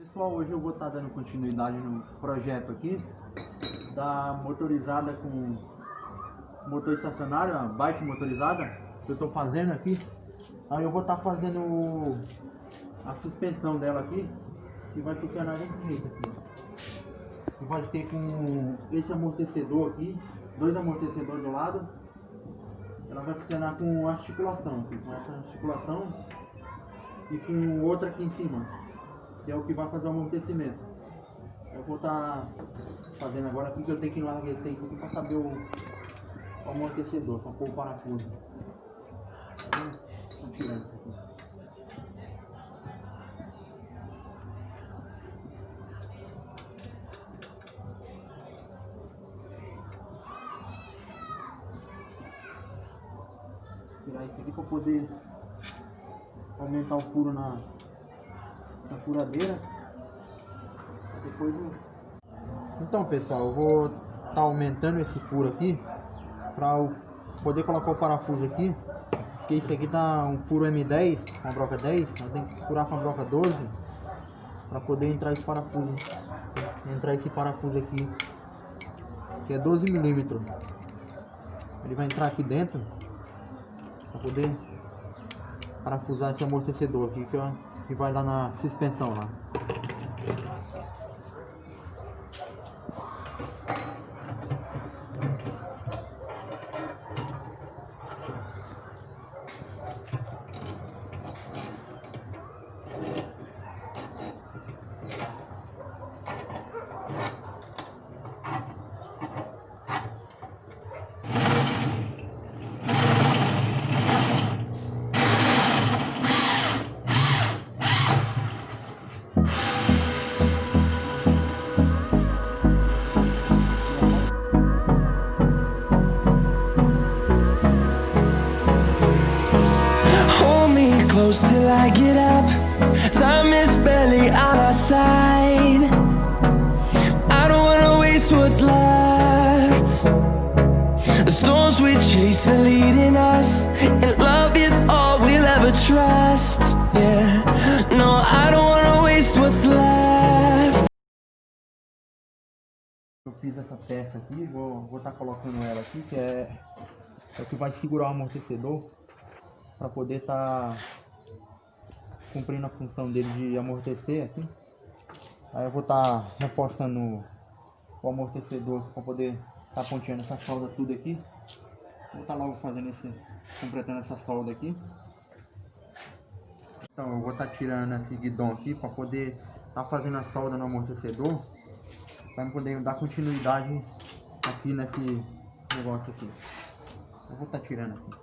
Pessoal, hoje eu vou estar dando continuidade no projeto aqui da motorizada com motor estacionário, a bike motorizada que eu estou fazendo aqui. Aí eu vou estar fazendo a suspensão dela aqui, que vai funcionar desse jeito aqui, ó. Que vai ser com esse amortecedor aqui, dois amortecedores do lado. Ela vai funcionar com articulação, aqui, com essa articulação e com outra aqui em cima, que é o que vai fazer o amortecimento. Eu vou estar fazendo agora aqui, que eu tenho que enlarguecer isso aqui para saber o amortecedor, para pôr o parafuso. Estou tirando isso aqui. Tirar isso aqui para poder aumentar o furo na furadeira. Depois Então, pessoal, eu vou estar aumentando esse furo aqui para poder colocar o parafuso aqui, porque isso aqui tá um furo M10 com a broca 10, nós temos que furar com a broca 12 para poder entrar esse parafuso, aqui, que é 12 milímetros. Ele vai entrar aqui dentro para poder parafusar esse amortecedor aqui, que vai lá na suspensão lá. Close till I get up. Time is barely on our side. I don't wanna waste what's left. The storms we chase are leading us, and love is all we'll ever trust. Yeah, no, I don't wanna waste what's left. Eu fiz essa peça aqui, vou estar colocando ela aqui, que é o que vai segurar o amortecedor para poder estar cumprindo a função dele de amortecer aqui. Aí eu vou estar reforçando o amortecedor para poder estar ponteando essa solda tudo aqui. Vou estar logo completando essa solda aqui. Então eu vou estar tirando esse guidão aqui para poder estar fazendo a solda no amortecedor, para poder dar continuidade aqui nesse negócio aqui. Eu vou estar tirando aqui.